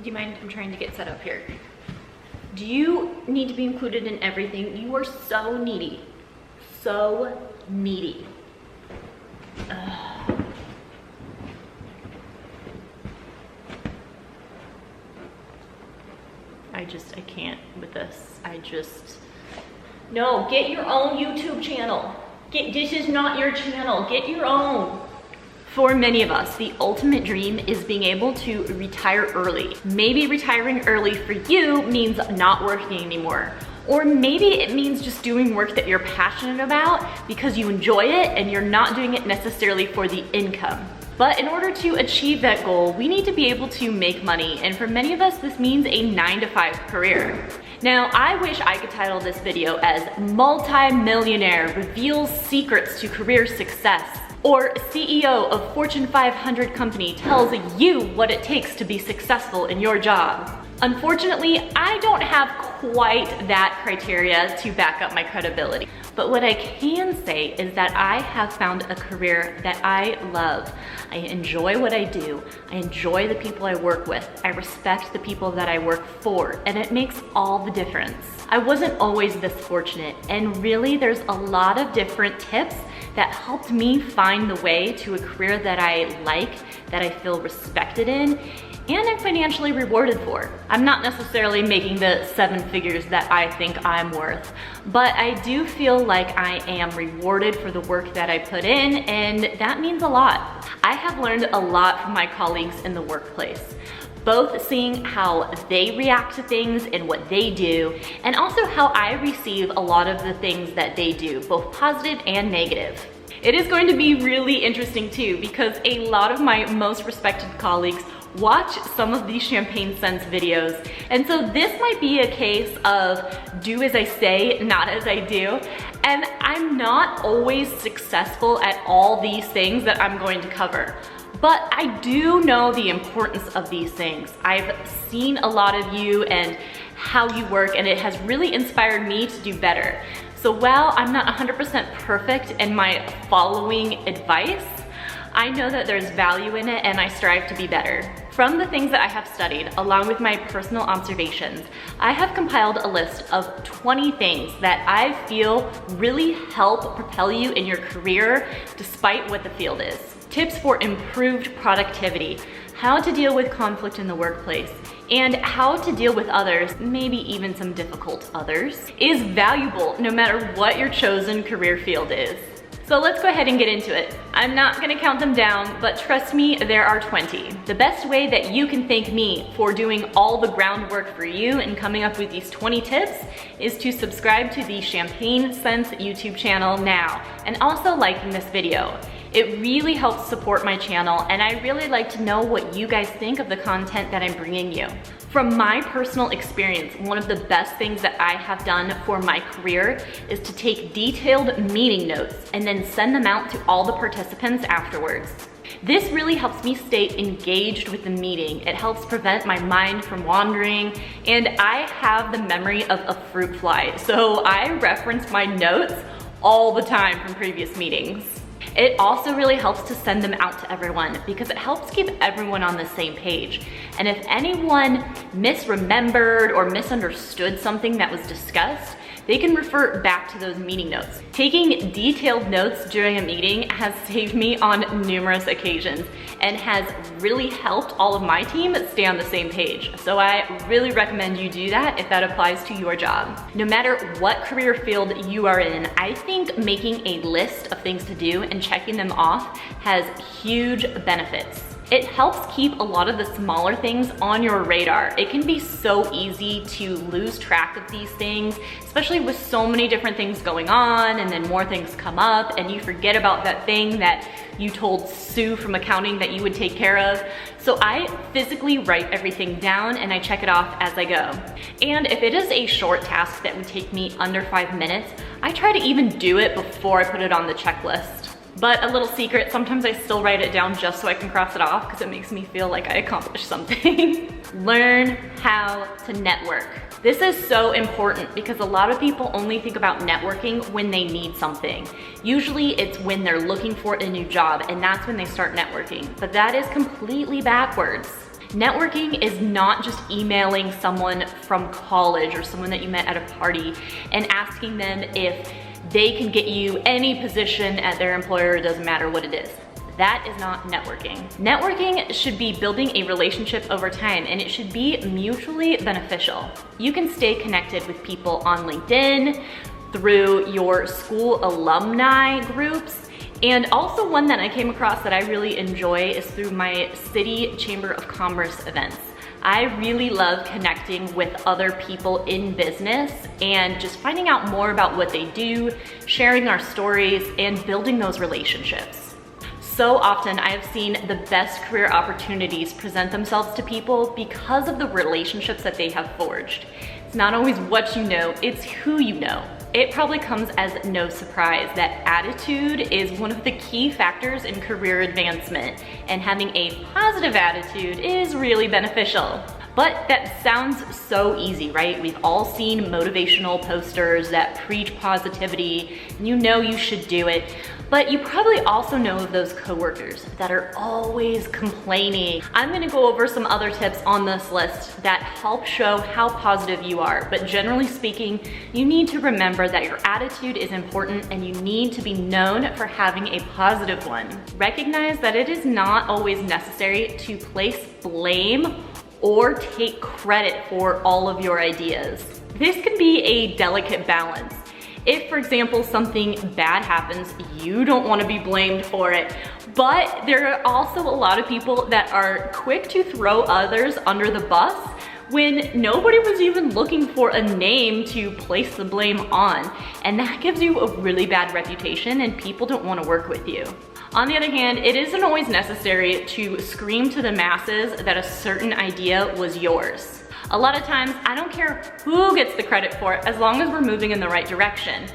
Do you mind? I'm trying to get set up here. Do you need to be included in everything? You are so needy. So needy. I can't with this. No, get your own YouTube channel. This is not your channel. Get your own. For many of us, the ultimate dream is being able to retire early. Maybe retiring early for you means not working anymore. Or maybe it means just doing work that you're passionate about because you enjoy it and you're not doing it necessarily for the income. But in order to achieve that goal, we need to be able to make money. And for many of us, this means a 9-to-5 career. Now, I wish I could title this video as Multi-Millionaire Reveals Secrets to Career Success, or CEO of Fortune 500 company tells you what it takes to be successful in your job. Unfortunately, I don't have quite that criteria to back up my credibility. But what I can say is that I have found a career that I love. I enjoy what I do. I enjoy the people I work with. I respect the people that I work for, and it makes all the difference. I wasn't always this fortunate, and really there's a lot of different tips that helped me find the way to a career that I like, that I feel respected in, and I'm financially rewarded for. I'm not necessarily making the 7 figures that I think I'm worth, but I do feel like I am rewarded for the work that I put in, and that means a lot. I have learned a lot from my colleagues in the workplace, both seeing how they react to things and what they do, and also how I receive a lot of the things that they do, both positive and negative. It is going to be really interesting too, because a lot of my most respected colleagues watch some of these Champagne Sense videos. And so this might be a case of do as I say, not as I do. And I'm not always successful at all these things that I'm going to cover. But I do know the importance of these things. I've seen a lot of you and how you work, and it has really inspired me to do better. So while I'm not 100% perfect in my following advice, I know that there's value in it and I strive to be better. From the things that I have studied, along with my personal observations, I have compiled a list of 20 things that I feel really help propel you in your career despite what the field is. Tips for improved productivity, how to deal with conflict in the workplace, and how to deal with others, maybe even some difficult others, is valuable no matter what your chosen career field is. So let's go ahead and get into it. I'm not gonna count them down, but trust me, there are 20. The best way that you can thank me for doing all the groundwork for you and coming up with these 20 tips is to subscribe to the Champagne Sense YouTube channel now, and also liking this video. It really helps support my channel, and I really like to know what you guys think of the content that I'm bringing you. From my personal experience, one of the best things that I have done for my career is to take detailed meeting notes and then send them out to all the participants afterwards. This really helps me stay engaged with the meeting. It helps prevent my mind from wandering, and I have the memory of a fruit fly, so I reference my notes all the time from previous meetings. It also really helps to send them out to everyone because it helps keep everyone on the same page. And if anyone misremembered or misunderstood something that was discussed, they can refer back to those meeting notes. Taking detailed notes during a meeting has saved me on numerous occasions and has really helped all of my team stay on the same page. So I really recommend you do that if that applies to your job. No matter what career field you are in, I think making a list of things to do and checking them off has huge benefits. It helps keep a lot of the smaller things on your radar. It can be so easy to lose track of these things, especially with so many different things going on, and then more things come up and you forget about that thing that you told Sue from accounting that you would take care of. So I physically write everything down and I check it off as I go. And if it is a short task that would take me under 5 minutes, I try to even do it before I put it on the checklist. But a little secret, sometimes I still write it down just so I can cross it off because it makes me feel like I accomplished something. Learn how to network. This is so important because a lot of people only think about networking when they need something. Usually it's when they're looking for a new job and that's when they start networking, but that is completely backwards. Networking is not just emailing someone from college or someone that you met at a party and asking them if they can get you any position at their employer, it doesn't matter what it is. That is not networking. Networking should be building a relationship over time, and it should be mutually beneficial. You can stay connected with people on LinkedIn, through your school alumni groups, and also one that I came across that I really enjoy is through my City Chamber of Commerce events. I really love connecting with other people in business and just finding out more about what they do, sharing our stories, and building those relationships. So often I have seen the best career opportunities present themselves to people because of the relationships that they have forged. It's not always what you know, it's who you know. It probably comes as no surprise that attitude is one of the key factors in career advancement, and having a positive attitude is really beneficial. But that sounds so easy, right? We've all seen motivational posters that preach positivity, and you know you should do it. But you probably also know of those coworkers that are always complaining. I'm gonna go over some other tips on this list that help show how positive you are. But generally speaking, you need to remember that your attitude is important and you need to be known for having a positive one. Recognize that it is not always necessary to place blame or take credit for all of your ideas. This can be a delicate balance. If, for example, something bad happens, you don't want to be blamed for it. But there are also a lot of people that are quick to throw others under the bus when nobody was even looking for a name to place the blame on. And that gives you a really bad reputation and people don't want to work with you. On the other hand, it isn't always necessary to scream to the masses that a certain idea was yours. A lot of times, I don't care who gets the credit for it as long as we're moving in the right direction.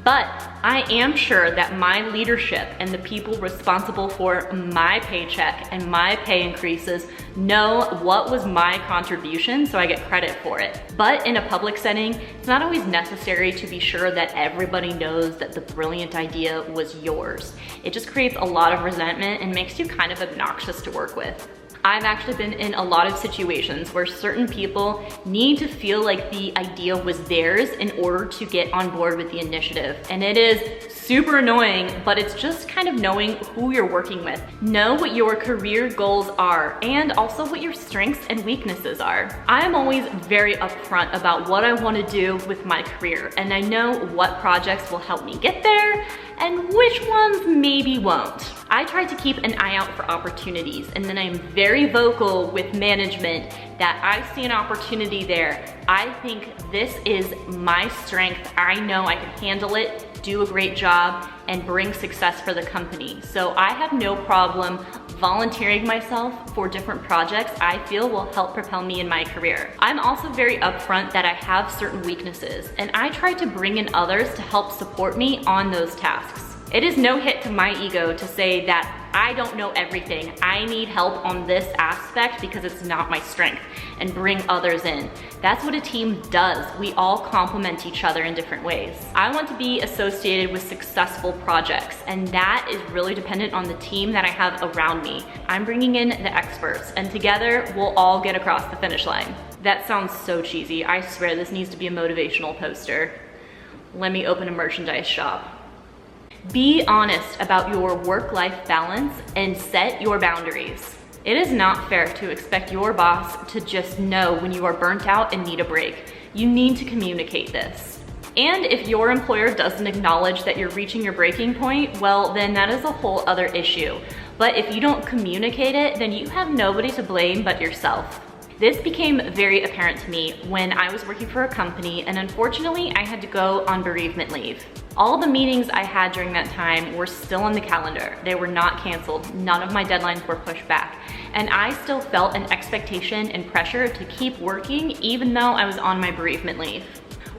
But I am sure that my leadership and the people responsible for my paycheck and my pay increases know what was my contribution, so I get credit for it. But in a public setting, it's not always necessary to be sure that everybody knows that the brilliant idea was yours. It just creates a lot of resentment and makes you kind of obnoxious to work with. I've actually been in a lot of situations where certain people need to feel like the idea was theirs in order to get on board with the initiative. And it is super annoying, but it's just kind of knowing who you're working with. Know what your career goals are and also what your strengths and weaknesses are. I'm always very upfront about what I want to do with my career, and I know what projects will help me get there and which ones maybe won't. I try to keep an eye out for opportunities, and then I'm very vocal with management that I see an opportunity there. I think this is my strength. I know I can handle it, do a great job, and bring success for the company. So I have no problem volunteering myself for different projects I feel will help propel me in my career. I'm also very upfront that I have certain weaknesses, and I try to bring in others to help support me on those tasks. It is no hit to my ego to say that I don't know everything. I need help on this aspect because it's not my strength, and bring others in. That's what a team does. We all complement each other in different ways. I want to be associated with successful projects, and that is really dependent on the team that I have around me. I'm bringing in the experts, and together we'll all get across the finish line. That sounds so cheesy. I swear this needs to be a motivational poster. Let me open a merchandise shop. Be honest about your work-life balance and set your boundaries. It is not fair to expect your boss to just know when you are burnt out and need a break. You need to communicate this. And if your employer doesn't acknowledge that you're reaching your breaking point, well, then that is a whole other issue. But if you don't communicate it, then you have nobody to blame but yourself. This became very apparent to me when I was working for a company, and unfortunately I had to go on bereavement leave. All the meetings I had during that time were still on the calendar. They were not canceled. None of my deadlines were pushed back. And I still felt an expectation and pressure to keep working even though I was on my bereavement leave.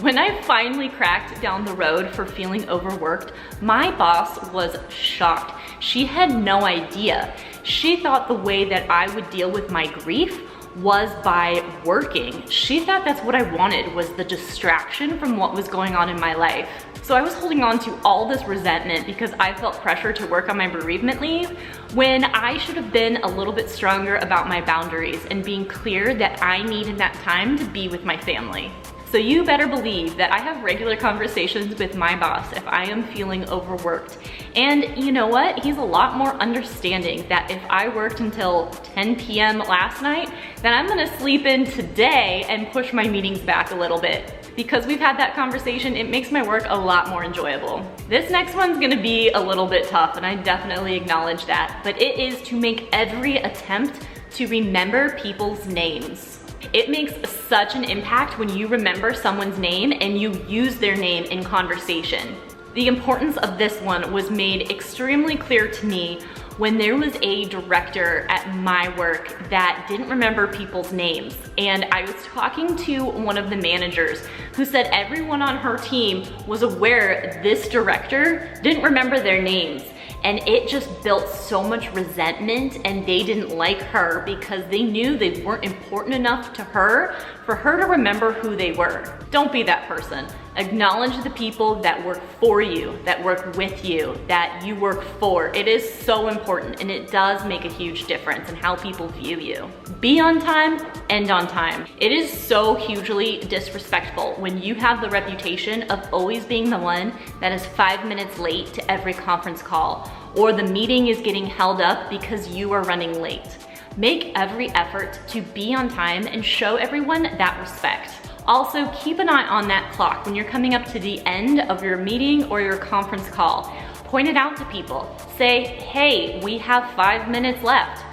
When I finally cracked down the road for feeling overworked, my boss was shocked. She had no idea. She thought the way that I would deal with my grief was by working. She thought that's what I wanted, was the distraction from what was going on in my life. So I was holding on to all this resentment because I felt pressure to work on my bereavement leave when I should have been a little bit stronger about my boundaries and being clear that I needed that time to be with my family. So you better believe that I have regular conversations with my boss if I am feeling overworked. And you know what? He's a lot more understanding that if I worked until 10 p.m. last night, then I'm gonna sleep in today and push my meetings back a little bit. Because we've had that conversation, it makes my work a lot more enjoyable. This next one's gonna be a little bit tough, and I definitely acknowledge that, but it is to make every attempt to remember people's names. It makes such an impact when you remember someone's name and you use their name in conversation. The importance of this one was made extremely clear to me when there was a director at my work that didn't remember people's names. And I was talking to one of the managers who said everyone on her team was aware this director didn't remember their names. And it just built so much resentment, and they didn't like her because they knew they weren't important enough to her for her to remember who they were. Don't be that person. Acknowledge the people that work for you, that work with you, that you work for. It is so important, and it does make a huge difference in how people view you. Be on time, end on time. It is so hugely disrespectful when you have the reputation of always being the one that is 5 minutes late to every conference call, or the meeting is getting held up because you are running late. Make every effort to be on time and show everyone that respect. Also, keep an eye on that clock when you're coming up to the end of your meeting or your conference call. Point it out to people. Say, hey, we have 5 minutes left.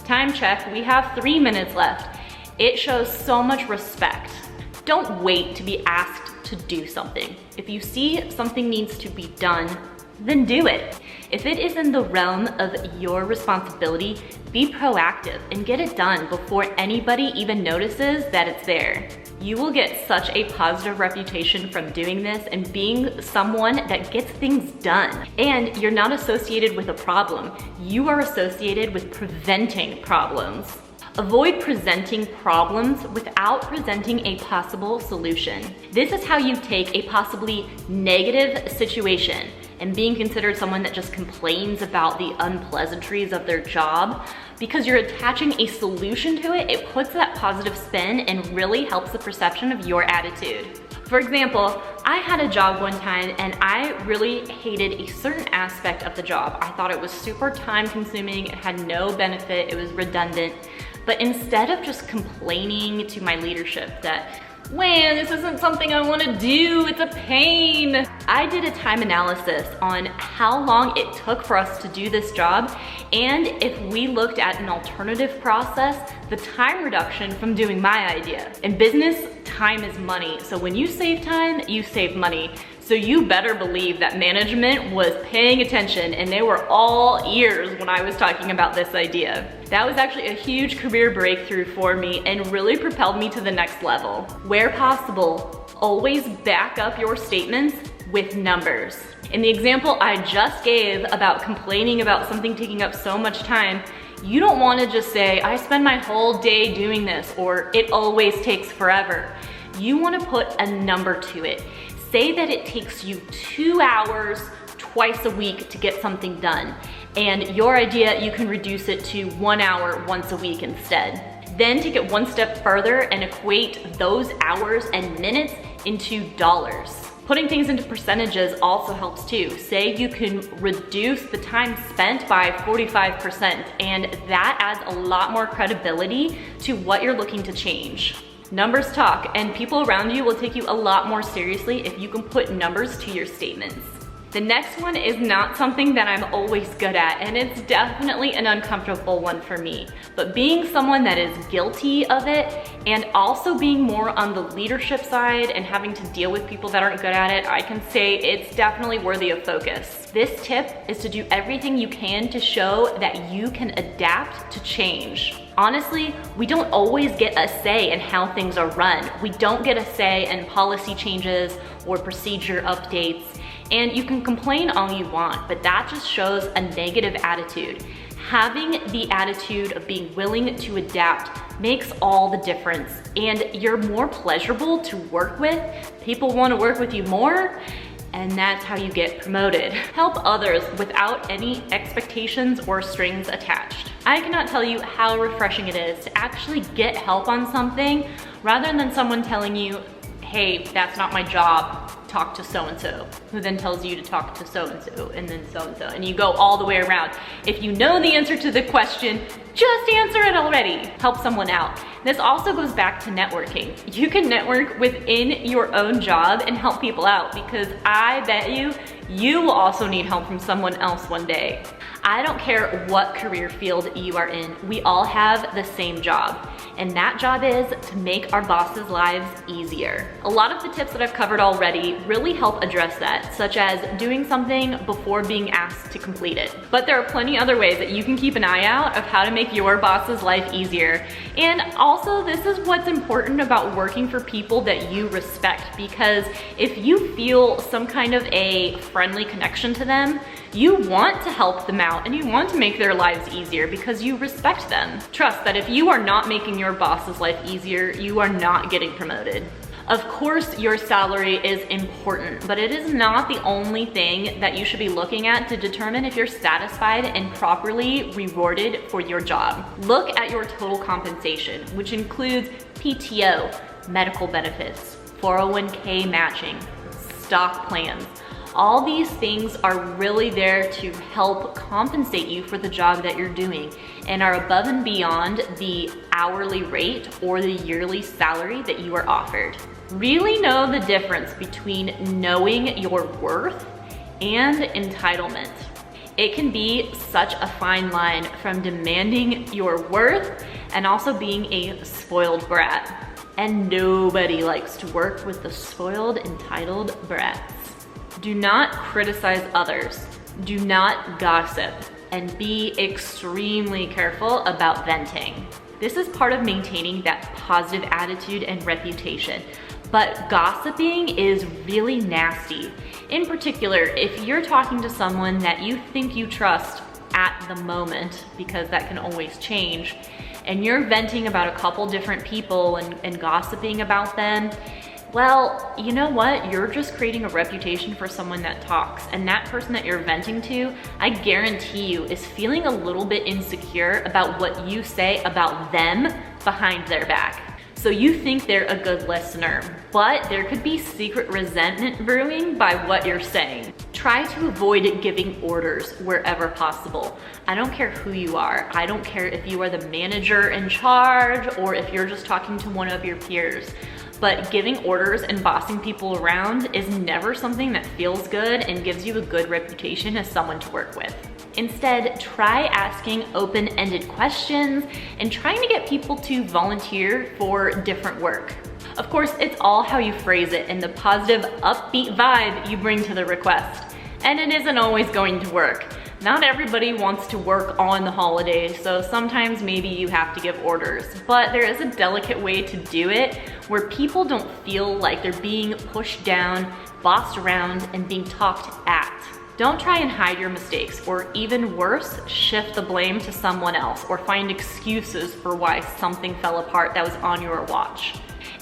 Time check, we have 3 minutes left. It shows so much respect. Don't wait to be asked to do something. If you see something needs to be done, then do it. If it is in the realm of your responsibility, be proactive and get it done before anybody even notices that it's there. You will get such a positive reputation from doing this and being someone that gets things done. And you're not associated with a problem. You are associated with preventing problems. Avoid presenting problems without presenting a possible solution. This is how you take a possibly negative situation and being considered someone that just complains about the unpleasantries of their job. Because you're attaching a solution to it, it puts that positive spin and really helps the perception of your attitude. For example, I had a job one time and I really hated a certain aspect of the job. I thought it was super time consuming, it had no benefit, it was redundant. But instead of just complaining to my leadership that, man, this isn't something I want to do, it's a pain, I did a time analysis on how long it took for us to do this job, and if we looked at an alternative process, the time reduction from doing my idea. In business, time is money, so when you save time, you save money. So you better believe that management was paying attention and they were all ears when I was talking about this idea. That was actually a huge career breakthrough for me and really propelled me to the next level. Where possible, always back up your statements with numbers. In the example I just gave about complaining about something taking up so much time, you don't want to just say, I spend my whole day doing this, or it always takes forever. You want to put a number to it. Say that it takes you 2 hours twice a week to get something done, and your idea, you can reduce it to 1 hour once a week instead. Then take it one step further and equate those hours and minutes into dollars. Putting things into percentages also helps too. Say you can reduce the time spent by 45%, and that adds a lot more credibility to what you're looking to change. Numbers talk, and people around you will take you a lot more seriously if you can put numbers to your statements. The next one is not something that I'm always good at, and it's definitely an uncomfortable one for me. But being someone that is guilty of it, and also being more on the leadership side and having to deal with people that aren't good at it, I can say it's definitely worthy of focus. This tip is to do everything you can to show that you can adapt to change. Honestly, we don't always get a say in how things are run. We don't get a say in policy changes or procedure updates. And you can complain all you want, but that just shows a negative attitude. Having the attitude of being willing to adapt makes all the difference. And you're more pleasurable to work with. People want to work with you more, and that's how you get promoted. Help others without any expectations or strings attached. I cannot tell you how refreshing it is to actually get help on something rather than someone telling you, hey, that's not my job, talk to so-and-so, who then tells you to talk to so-and-so, and then so-and-so, and you go all the way around. If you know the answer to the question, just answer it already. Help someone out. This also goes back to networking. You can network within your own job and help people out, because I bet you will also need help from someone else one day. I don't care what career field you are in, we all have the same job. And that job is to make our bosses' lives easier. A lot of the tips that I've covered already really help address that, such as doing something before being asked to complete it. But there are plenty other ways that you can keep an eye out of how to make your boss's life easier. And also, this is what's important about working for people that you respect, because if you feel some kind of a friendly connection to them, you want to help them out and you want to make their lives easier because you respect them. Trust that if you are not making your boss's life easier, you are not getting promoted. Of course, your salary is important, but it is not the only thing that you should be looking at to determine if you're satisfied and properly rewarded for your job. Look at your total compensation, which includes PTO, medical benefits, 401k matching, stock plans. All these things are really there to help compensate you for the job that you're doing and are above and beyond the hourly rate or the yearly salary that you are offered. Really know the difference between knowing your worth and entitlement. It can be such a fine line from demanding your worth and also being a spoiled brat. And nobody likes to work with the spoiled, entitled brats. Do not criticize others. Do not gossip. And be extremely careful about venting. This is part of maintaining that positive attitude and reputation. But gossiping is really nasty. In particular, if you're talking to someone that you think you trust at the moment, because that can always change, and you're venting about a couple different people and gossiping about them, well, you know what? You're just creating a reputation for someone that talks. And that person that you're venting to, I guarantee you, is feeling a little bit insecure about what you say about them behind their back. So you think they're a good listener, but there could be secret resentment brewing by what you're saying. Try to avoid giving orders wherever possible. I don't care who you are. I don't care if you are the manager in charge or if you're just talking to one of your peers. But giving orders and bossing people around is never something that feels good and gives you a good reputation as someone to work with. Instead, try asking open-ended questions and trying to get people to volunteer for different work. Of course, it's all how you phrase it and the positive, upbeat vibe you bring to the request. And it isn't always going to work. Not everybody wants to work on the holidays, so sometimes maybe you have to give orders. But there is a delicate way to do it where people don't feel like they're being pushed down, bossed around, and being talked at. Don't try and hide your mistakes, or even worse, shift the blame to someone else or find excuses for why something fell apart that was on your watch.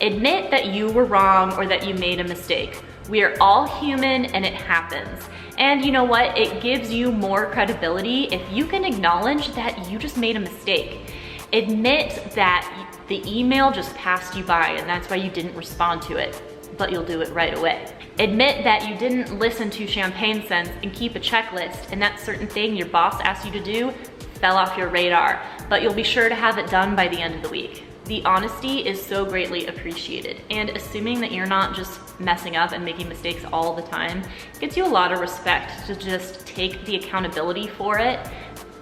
Admit that you were wrong or that you made a mistake. We are all human and it happens. And you know what? It gives you more credibility if you can acknowledge that you just made a mistake. Admit that the email just passed you by and that's why you didn't respond to it, but you'll do it right away. Admit that you didn't listen to Champagne Sense and keep a checklist and that certain thing your boss asked you to do fell off your radar, but you'll be sure to have it done by the end of the week. The honesty is so greatly appreciated, and assuming that you're not just messing up and making mistakes all the time gets you a lot of respect to just take the accountability for it,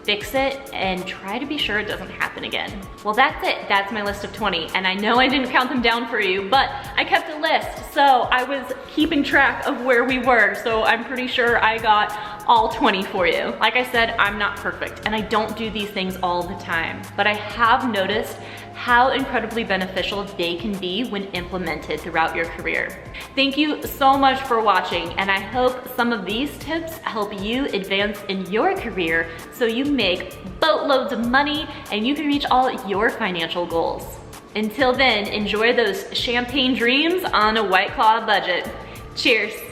fix it, and try to be sure it doesn't happen again. Well, that's it. That's my list of 20, and I know I didn't count them down for you, but I kept a list, so I was keeping track of where we were, so I'm pretty sure I got all 20 for you. Like I said, I'm not perfect and I don't do these things all the time, but I have noticed how incredibly beneficial they can be when implemented throughout your career. Thank you so much for watching, and I hope some of these tips help you advance in your career so you make boatloads of money and you can reach all your financial goals. Until then, enjoy those champagne dreams on a White Claw budget. Cheers.